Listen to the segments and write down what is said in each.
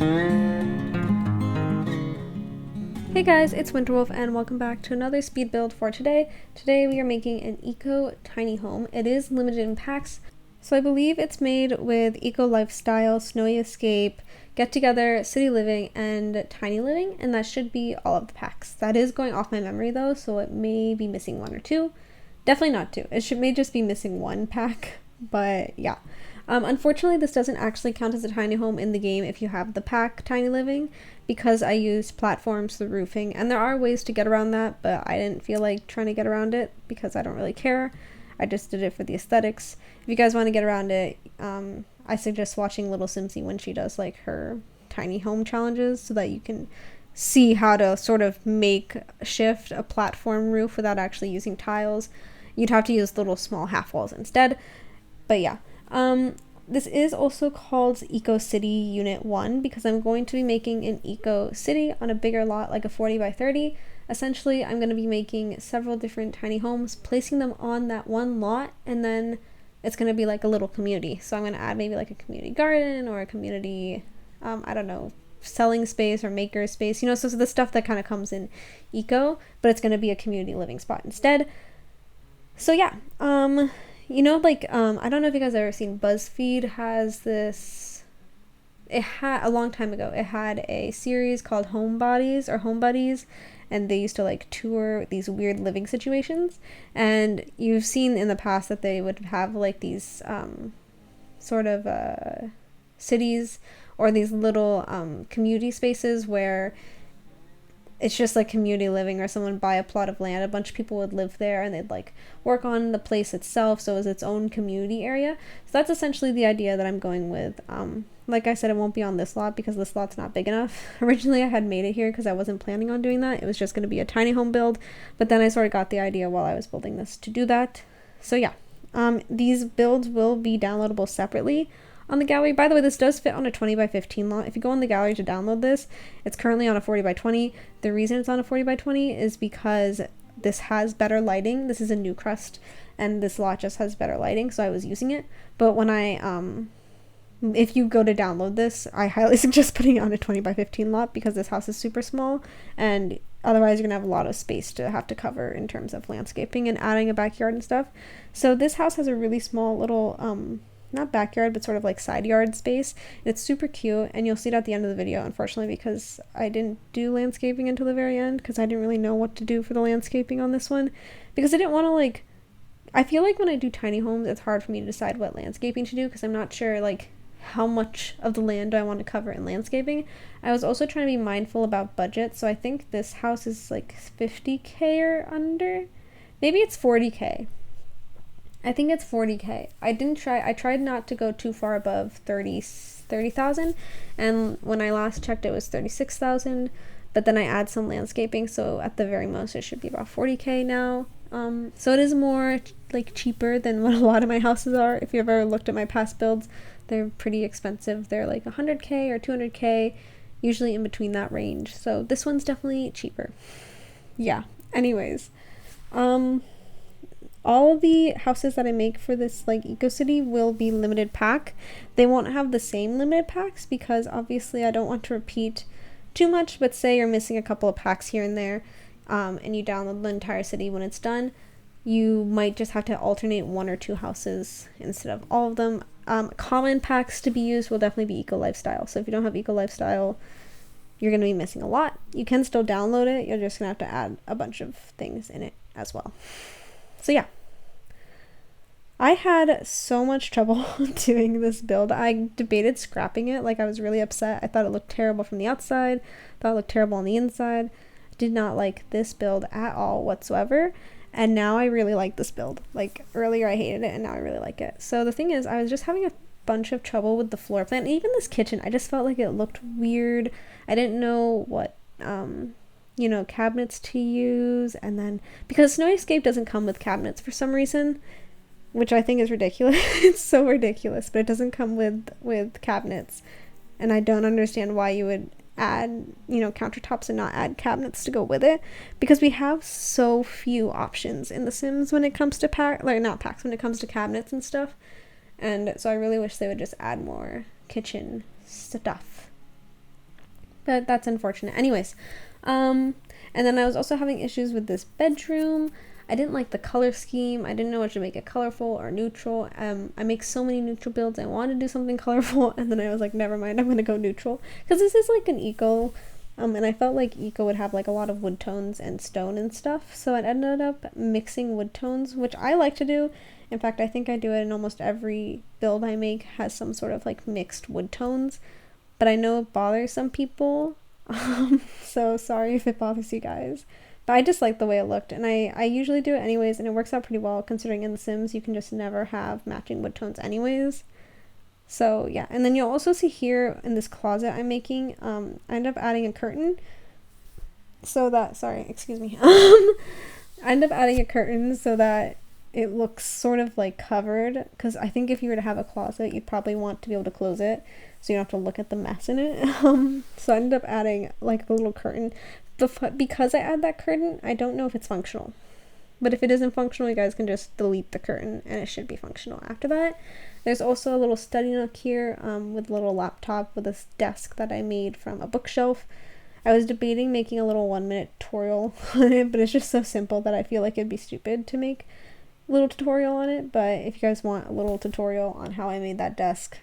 Hey guys, it's Winterwolf and welcome back to another speed build for today. Today we are making an eco tiny home. It is limited in packs, so I believe it's made with Eco Lifestyle, Snowy Escape, Get Together, City Living, and Tiny Living, and that should be all of the packs. That is going off my memory though, so it may be missing one or two. Definitely not two. It may just be missing one pack, but yeah. Unfortunately, this doesn't actually count as a tiny home in the game if you have the pack Tiny Living, because I used platforms, the roofing, and there are ways to get around that, but I didn't feel like trying to get around it because I don't really care. I just did it for the aesthetics. If you guys want to get around it, I suggest watching Little Simsy when she does like her tiny home challenges so that you can see how to sort of shift a platform roof without actually using tiles. You'd have to use little small half walls instead, but yeah. This is also called EcoCity Unit 1 because I'm going to be making an Eco City on a bigger lot, like a 40 by 30. Essentially, I'm going to be making several different tiny homes, placing them on that one lot, and then it's going to be like a little community. So I'm going to add maybe like a community garden or a community, I don't know, selling space or maker space, so the stuff that kind of comes in eco, but it's going to be a community living spot instead. So yeah, I don't know if you guys have ever seen BuzzFeed has this, a long time ago, it had a series called Home Buddies, and they used to like tour these weird living situations, and you've seen in the past that they would have like these sort of cities or these little community spaces where it's just like community living, or someone buy a plot of land, a bunch of people would live there and they'd like work on the place itself so it's its own community area. So that's essentially the idea that I'm going with. Like I said, it won't be on this lot because this lot's not big enough. Originally I had made it here because I wasn't planning on doing that. It was just going to be a tiny home build, but then I sort of got the idea while I was building this to do that. So yeah, these builds will be downloadable separately on the gallery. By the way, this does fit on a 20 by 15 lot. If you go on the gallery to download this, it's currently on a 40 by 20. The reason it's on a 40 by 20 is because this has better lighting. This is a new crust and this lot just has better lighting, so I was using it. But when if you go to download this, I highly suggest putting it on a 20 by 15 lot because this house is super small, and otherwise you're gonna have a lot of space to have to cover in terms of landscaping and adding a backyard and stuff. So this house has a really small little not backyard, but sort of like side yard space. It's super cute, and you'll see it at the end of the video, unfortunately, because I didn't do landscaping until the very end because I didn't really know what to do for the landscaping on this one, because I didn't want to I feel like when I do tiny homes, it's hard for me to decide what landscaping to do because I'm not sure how much of the land do I want to cover in landscaping. I was also trying to be mindful about budget, so I think this house is like 50k or under. Maybe it's 40k. I think it's 40k. I tried not to go too far above 30,000, and when I last checked it was 36,000, but then I add some landscaping, so at the very most it should be about 40k now. So it is more cheaper than what a lot of my houses are. If you've ever looked at my past builds, they're pretty expensive. They're like 100k or 200k, usually in between that range. So this one's definitely cheaper. Yeah. Anyways, all the houses that I make for this EcoCity will be limited pack. They won't have the same limited packs because obviously I don't want to repeat too much, but say you're missing a couple of packs here and there, and you download the entire city when it's done, you might just have to alternate one or two houses instead of all of them. Common packs to be used will definitely be Eco Lifestyle. So if you don't have Eco Lifestyle, you're going to be missing a lot. You can still download it. You're just going to have to add a bunch of things in it as well. So yeah, I had so much trouble doing this build. I debated scrapping it. I was really upset. I thought it looked terrible from the outside. Thought it looked terrible on the inside. Did not like this build at all whatsoever. And now I really like this build. Earlier I hated it and now I really like it. So the thing is, I was just having a bunch of trouble with the floor plan. And even this kitchen, I just felt like it looked weird. I didn't know what cabinets to use, and then because Snowy Escape doesn't come with cabinets for some reason, which I think is ridiculous. It's so ridiculous, but it doesn't come with cabinets, and I don't understand why you would add countertops and not add cabinets to go with it, because we have so few options in The Sims when it comes to when it comes to cabinets and stuff. And so I really wish they would just add more kitchen stuff. But that's unfortunate. Anyways, and then I was also having issues with this bedroom. I didn't like the color scheme. I didn't know what to make it colorful or neutral. I make so many neutral builds. I wanted to do something colorful, and then I was like, never mind, I'm gonna go neutral. Because this is like an eco, and I felt like eco would have like a lot of wood tones and stone and stuff. So I ended up mixing wood tones, which I like to do. In fact, I think I do it in almost every build I make has some sort of like mixed wood tones. But I know it bothers some people. So sorry if it bothers you guys. But I just like the way it looked, and I usually do it anyways, and it works out pretty well considering in The Sims you can just never have matching wood tones anyways. So yeah, and then you'll also see here in this closet I'm making, I end up adding a curtain so that, sorry, excuse me, I end up adding a curtain so that it looks sort of like covered, because I think if you were to have a closet you'd probably want to be able to close it so you don't have to look at the mess in it. So I ended up adding like a little curtain. Because I add that curtain, I don't know if it's functional. But if it isn't functional, you guys can just delete the curtain and it should be functional after that. There's also a little study nook here with a little laptop with this desk that I made from a bookshelf. I was debating making a little 1-minute tutorial on it, but it's just so simple that I feel like it'd be stupid to make a little tutorial on it. But if you guys want a little tutorial on how I made that desk,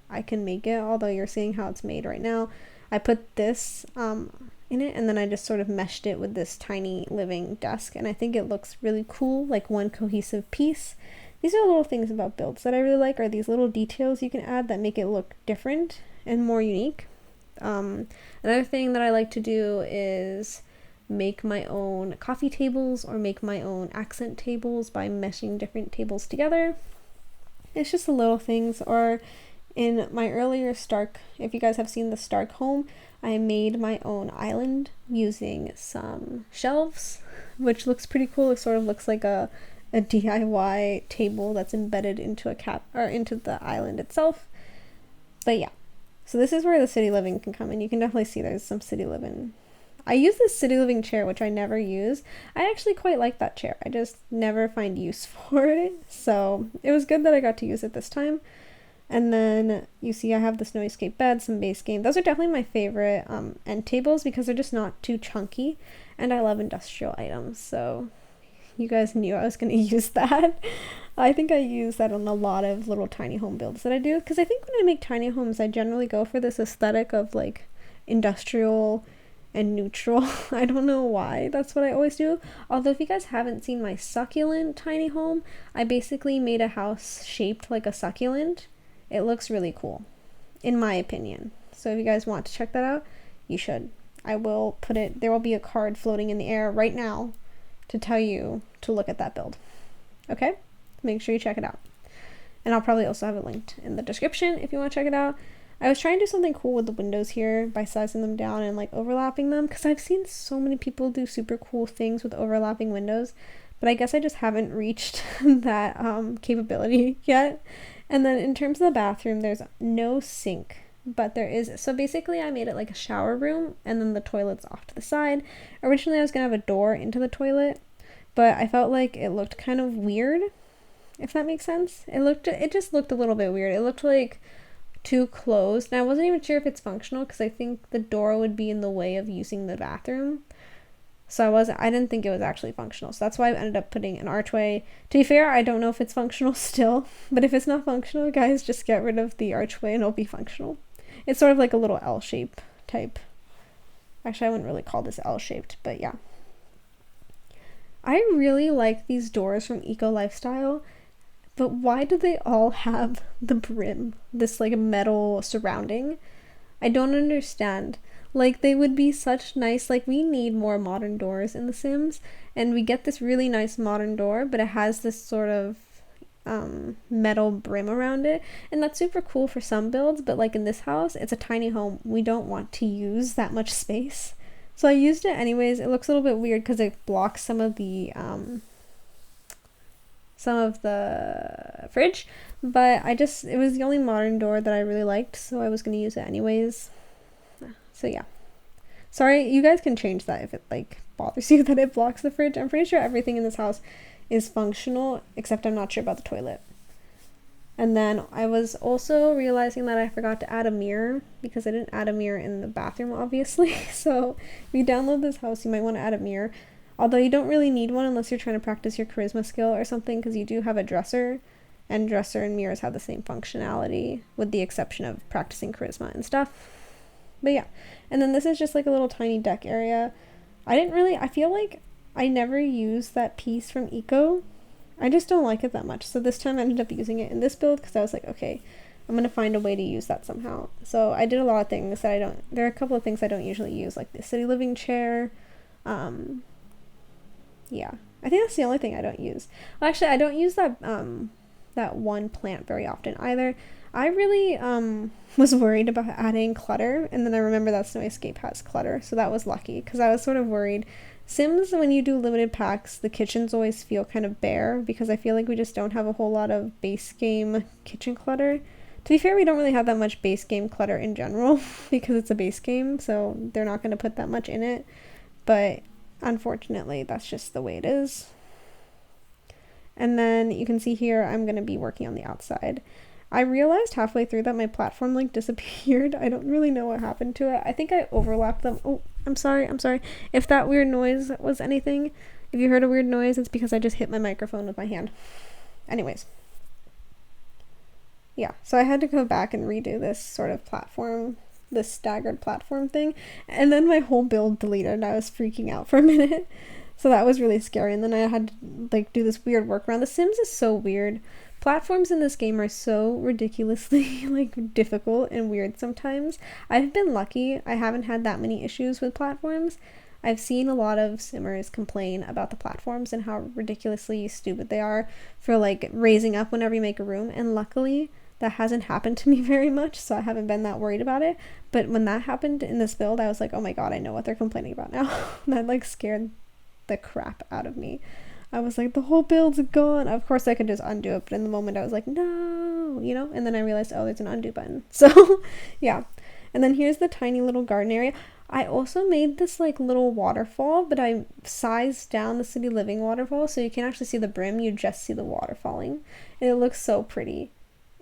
I can make it, although you're seeing how it's made right now. I put this in it, and then I just sort of meshed it with this tiny living desk, and I think it looks really cool, like one cohesive piece. These are little things about builds that I really like, are these little details you can add that make it look different and more unique. Another thing that I like to do is make my own coffee tables or make my own accent tables by meshing different tables together. It's just the little things. Or in my earlier Stark, if you guys have seen the Stark home, I made my own island using some shelves, which looks pretty cool. It sort of looks like a DIY table that's embedded into into the island itself. But yeah, so this is where the City Living can come in. You can definitely see there's some City Living. I use this City Living chair, which I never use. I actually quite like that chair. I just never find use for it. So it was good that I got to use it this time. And then you see I have the snowy escape bed, some base game. Those are definitely my favorite end tables because they're just not too chunky. And I love industrial items, so you guys knew I was going to use that. I think I use that on a lot of little tiny home builds that I do. Because I think when I make tiny homes, I generally go for this aesthetic of like industrial and neutral. I don't know why. That's what I always do. Although if you guys haven't seen my succulent tiny home, I basically made a house shaped like a succulent. It looks really cool, in my opinion. So if you guys want to check that out, you should. I will put it, there will be a card floating in the air right now to tell you to look at that build. Okay? Make sure you check it out. And I'll probably also have it linked in the description if you want to check it out. I was trying to do something cool with the windows here by sizing them down and like overlapping them, because I've seen so many people do super cool things with overlapping windows, but I guess I just haven't reached that capability yet. And then in terms of the bathroom, there's no sink, but there is, so basically I made it like a shower room, and then the toilet's off to the side. Originally I was gonna have a door into the toilet, but I felt like it looked kind of weird, if that makes sense. It just looked a little bit weird. It looked like too closed, and I wasn't even sure if it's functional because I think the door would be in the way of using the bathroom. So I didn't think it was actually functional. So that's why I ended up putting an archway. To be fair, I don't know if it's functional still, but if it's not functional, guys, just get rid of the archway and it'll be functional. It's sort of like a little L-shape type. Actually, I wouldn't really call this L-shaped, but yeah. I really like these doors from Eco Lifestyle, but why do they all have the brim? This like metal surrounding? I don't understand. Like, they would be such nice, like, we need more modern doors in The Sims, and we get this really nice modern door, but it has this sort of metal brim around it, and that's super cool for some builds, but like in this house, it's a tiny home. We don't want to use that much space. So I used it anyways. It looks a little bit weird because it blocks some of the fridge, but it was the only modern door that I really liked, so I was going to use it anyways. So yeah, sorry, you guys can change that if it like bothers you that it blocks the fridge. I'm pretty sure everything in this house is functional, except I'm not sure about the toilet. And then I was also realizing that I forgot to add a mirror because I didn't add a mirror in the bathroom, obviously. So if you download this house, you might want to add a mirror. Although you don't really need one unless you're trying to practice your charisma skill or something, because you do have a dresser, and dresser and mirrors have the same functionality with the exception of practicing charisma and stuff. But yeah, and then this is just like a little tiny deck area. I feel like I never used that piece from Eco. I just don't like it that much. So this time I ended up using it in this build because I was like, okay, I'm going to find a way to use that somehow. So I did a lot of things that there are a couple of things I don't usually use, like the city living chair. Yeah, I think that's the only thing I don't use. Well, actually, I don't use that one plant very often either. I really was worried about adding clutter, and then I remember that Snow Escape has clutter, so that was lucky, because I was sort of worried. Sims, when you do limited packs, the kitchens always feel kind of bare, because I feel like we just don't have a whole lot of base game kitchen clutter. To be fair, we don't really have that much base game clutter in general, because it's a base game, so they're not going to put that much in it, but unfortunately, that's just the way it is. And then you can see here, I'm going to be working on the outside. I realized halfway through that my platform link disappeared. I don't really know what happened to it. I think I overlapped them. Oh, I'm sorry. If that weird noise was anything, if you heard a weird noise, it's because I just hit my microphone with my hand. Anyways. Yeah, so I had to go back and redo this sort of platform, this staggered platform thing. And then my whole build deleted and I was freaking out for a minute. So that was really scary. And then I had to do this weird workaround. The Sims is so weird. Platforms in this game are so ridiculously difficult and weird sometimes. I've been lucky. I haven't had that many issues with platforms. I've seen a lot of simmers complain about the platforms and how ridiculously stupid they are for raising up whenever you make a room, and luckily that hasn't happened to me very much, so I haven't been that worried about it. But when that happened in this build, I was like, oh my god, I know what they're complaining about now. That scared the crap out of me. I was like, the whole build's gone. Of course I could just undo it, but in the moment I was like, no, and then I realized, oh, there's an undo button. So yeah. And then here's the tiny little garden area. I also made this little waterfall, but I sized down the City Living waterfall so you can't actually see the brim, you just see the water falling. And it looks so pretty.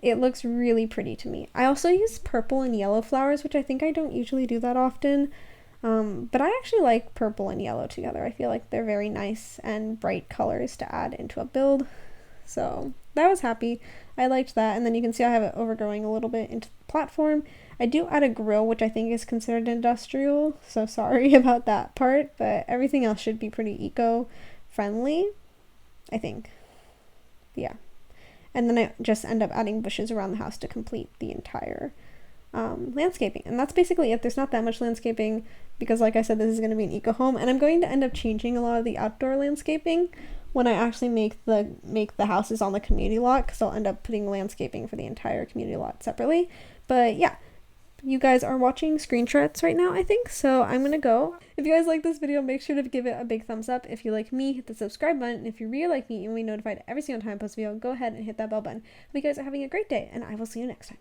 It looks really pretty to me. I also use purple and yellow flowers, which I think I don't usually do that often. But I actually like purple and yellow together. I feel like they're very nice and bright colors to add into a build. So that was happy. I liked that. And then you can see I have it overgrowing a little bit into the platform. I do add a grill, which I think is considered industrial. So sorry about that part, but everything else should be pretty eco-friendly, I think. Yeah. And then I just end up adding bushes around the house to complete the entire landscaping. And that's basically it. There's not that much landscaping because, like I said, this is going to be an eco home, and I'm going to end up changing a lot of the outdoor landscaping when I actually make the houses on the community lot, because I'll end up putting landscaping for the entire community lot separately. But yeah, you guys are watching screenshots right now, I think, so I'm gonna go. If you guys like this video, make sure to give it a big thumbs up. If you like me, hit the subscribe button, and if you really like me and will be notified every single time I post a video, go ahead and hit that bell button. Hope you guys are having a great day, and I will see you next time.